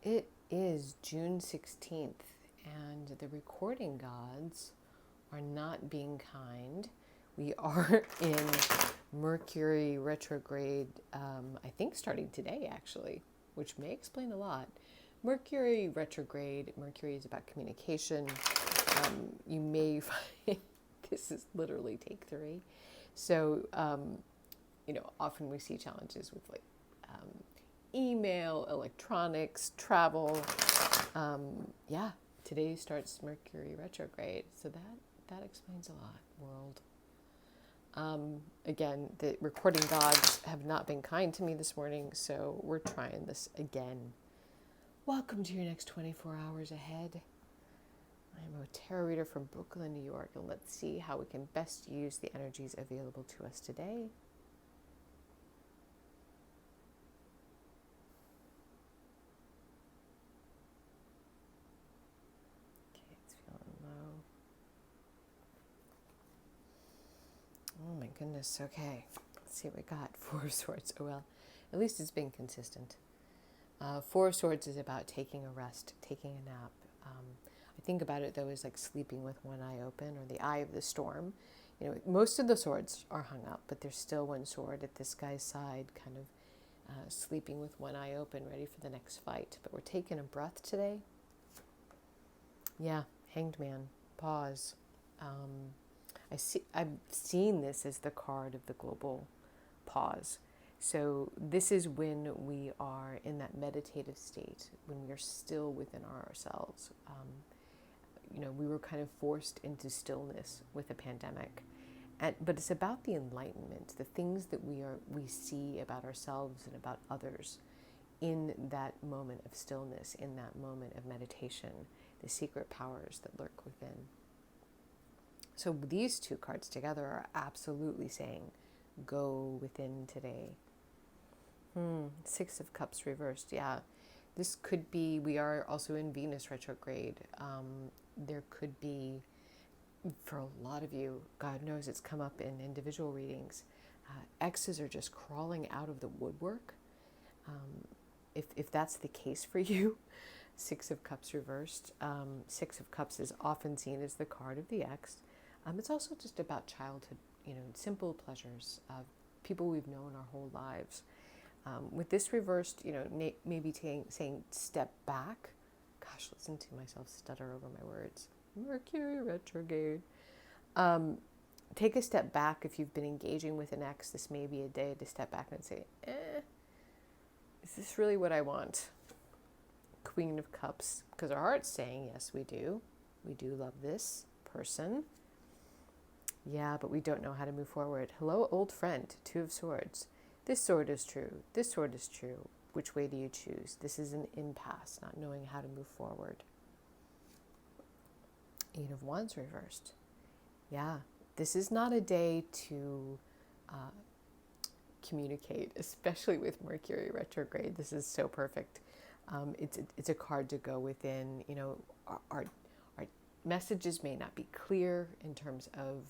It is June 16th, and the recording gods are not being kind. We are in Mercury retrograde, I think starting today actually, which may explain a lot. Mercury retrograde, Mercury is about communication. You may find this is literally take three. So, often we see challenges with email, electronics, travel. Yeah, today starts Mercury retrograde, so that explains a lot, world. Again, the recording gods have not been kind to me this morning, so we're trying this again. Welcome to your next 24 hours ahead. I'm a tarot reader from Brooklyn, New York, and let's see how we can best use the energies available to us today. Okay, it's feeling low. Oh my goodness, okay. Let's see what we got. Four of Swords. Oh well, at least it's been consistent. Four of Swords is about taking a rest, taking a nap. I think about it though as like sleeping with one eye open, or the eye of the storm. Most of the swords are hung up, but there's still one sword at this guy's side, kind of sleeping with one eye open, ready for the next fight. But we're taking a breath today. Yeah, Hanged Man. Pause. I've seen this as the card of the global pause. So this is when we are in that meditative state, when we are still within ourselves. We were kind of forced into stillness with the pandemic. But it's about the enlightenment, the things that we see about ourselves and about others in that moment of stillness, in that moment of meditation, the secret powers that lurk within. So these two cards together are absolutely saying, go within today. Six of Cups reversed. Yeah, this could be, we are also in Venus retrograde. There could be, for a lot of you, God knows it's come up in individual readings, exes are just crawling out of the woodwork. If that's the case for you, Six of Cups reversed. Six of Cups is often seen as the card of the ex. It's also just about childhood, simple pleasures of people we've known our whole lives. With this reversed, maybe saying step back. Gosh, listen to myself stutter over my words. Mercury retrograde. Take a step back if you've been engaging with an ex. This may be a day to step back and say, is this really what I want? Queen of Cups, because our heart's saying, yes, we do. We do love this person. Yeah, but we don't know how to move forward. Hello, old friend. Two of Swords. This sword is true. This sword is true. Which way do you choose? This is an impasse, not knowing how to move forward. Eight of Wands reversed. Yeah, this is not a day to communicate, especially with Mercury retrograde. This is so perfect. It's a card to go within. Our messages may not be clear in terms of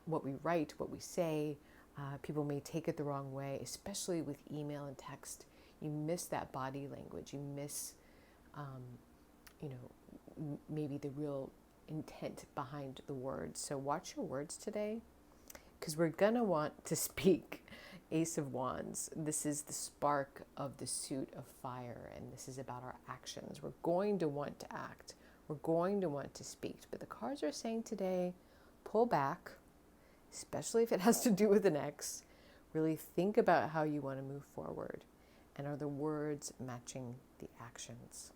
what we write, what we say. People may take it the wrong way, especially with email and text. You miss that body language. You miss, maybe the real intent behind the words. So watch your words today, because we're going to want to speak. Ace of Wands. This is the spark of the suit of fire, and this is about our actions. We're going to want to act. We're going to want to speak. But the cards are saying today, pull back, especially if it has to do with an ex. Really think about how you want to move forward. And are the words matching the actions?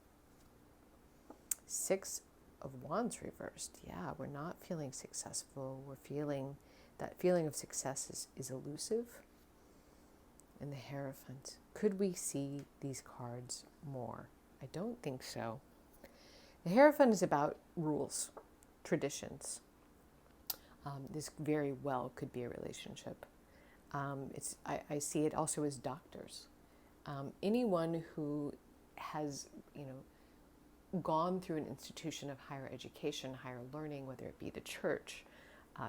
Six of Wands reversed. Yeah, we're not feeling successful. We're feeling that feeling of success is elusive. And the Hierophant. Could we see these cards more? I don't think so. The Hierophant is about rules, traditions. This very well could be a relationship. I see it also as doctors. Anyone who has, gone through an institution of higher education, higher learning, whether it be the church,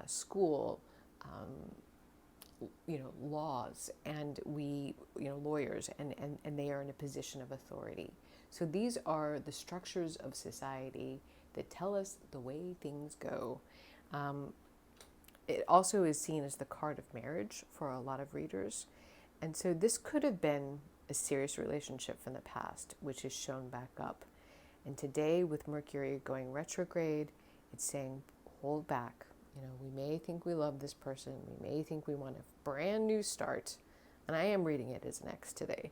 school, laws, and lawyers, and they are in a position of authority. So these are the structures of society that tell us the way things go. It also is seen as the card of marriage for a lot of readers. And so this could have been a serious relationship from the past, which is shown back up. And today, with Mercury going retrograde, it's saying, hold back. We may think we love this person. We may think we want a brand new start. And I am reading it as an X today.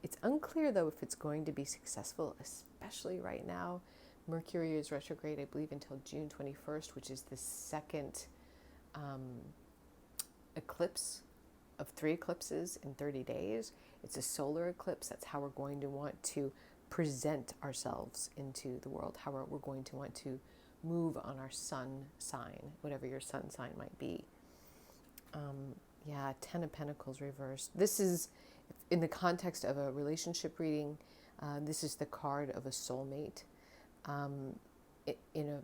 It's unclear, though, if it's going to be successful, especially right now. Mercury is retrograde, I believe, until June 21st, which is the second eclipse of 3 eclipses in 30 days. It's a solar eclipse. That's how we're going to want to present ourselves into the world, how we're going to want to move on our sun sign, whatever your sun sign might be. 10 of Pentacles reversed. This is, in the context of a relationship reading, this is the card of a soulmate. In a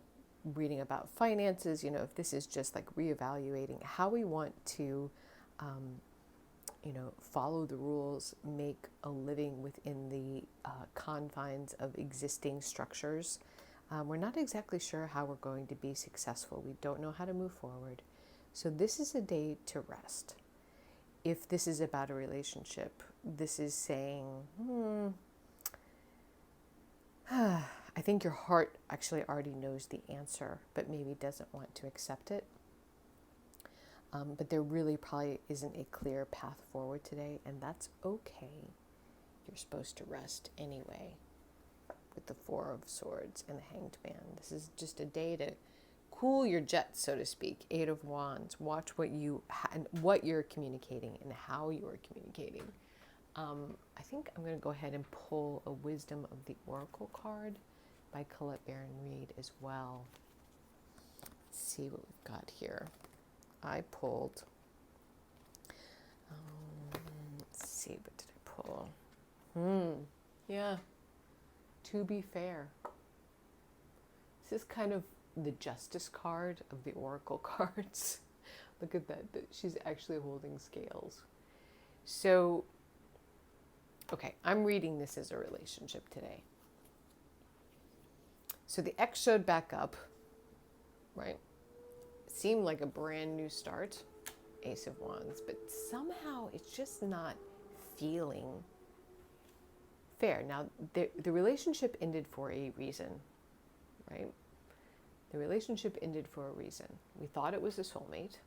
reading about finances, if this is just like reevaluating how we want to, follow the rules, make a living within the confines of existing structures. We're not exactly sure how we're going to be successful. We don't know how to move forward. So this is a day to rest. If this is about a relationship, this is saying, I think your heart actually already knows the answer, but maybe doesn't want to accept it. But there really probably isn't a clear path forward today, and that's okay. You're supposed to rest anyway. With the 4 of Swords and the Hanged Man, this is just a day to cool your jets, so to speak. 8 of Wands. Watch what you're communicating and how you are communicating. I think I'm going to go ahead and pull a Wisdom of the Oracle card by Colette Baron Reid as well. Let's see what we've got here. I pulled, let's see, what did I pull? To be fair. This is kind of the Justice card of the Oracle cards. Look at that. She's actually holding scales. So, okay, I'm reading this as a relationship today. So the X showed back up, right? Seemed like a brand new start, Ace of Wands, but somehow it's just not feeling fair. Now, the relationship ended for a reason, right? The relationship ended for a reason. We thought it was a soulmate.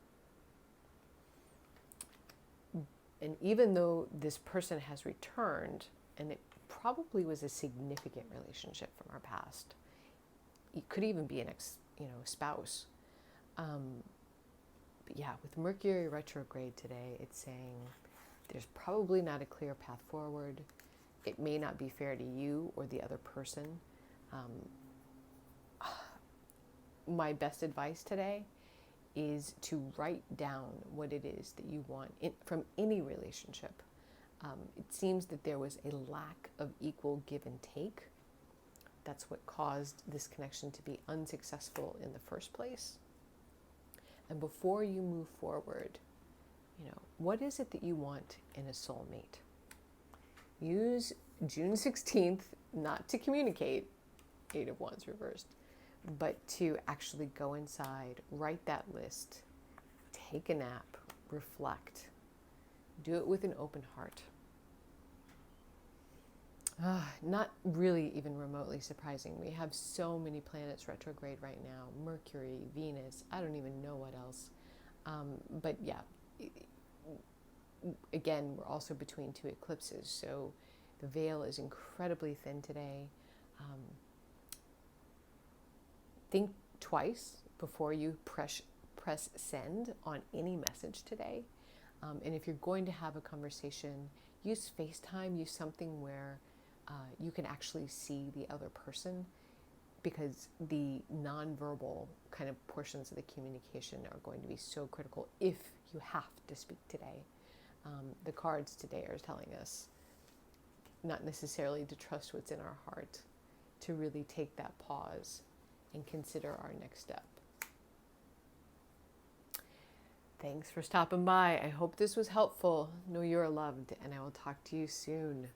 And even though this person has returned, and it probably was a significant relationship from our past, it could even be an spouse. But yeah, with Mercury retrograde today, it's saying there's probably not a clear path forward. It may not be fair to you or the other person. My best advice today is to write down what it is that you want from any relationship. It seems that there was a lack of equal give and take. That's what caused this connection to be unsuccessful in the first place. And before you move forward, what is it that you want in a soulmate? Use June 16th not to communicate, 8 of Wands reversed, but to actually go inside, write that list, take a nap, reflect, do it with an open heart. Not really even remotely surprising. We have so many planets retrograde right now. Mercury, Venus, I don't even know what else. But yeah, again, we're also between 2 eclipses, so the veil is incredibly thin today. Think twice before you press send on any message today. And if you're going to have a conversation, use FaceTime, use something where you can actually see the other person, because the nonverbal kind of portions of the communication are going to be so critical if you have to speak today. The cards today are telling us not necessarily to trust what's in our heart, to really take that pause and consider our next step. Thanks for stopping by. I hope this was helpful. Know you are loved, and I will talk to you soon.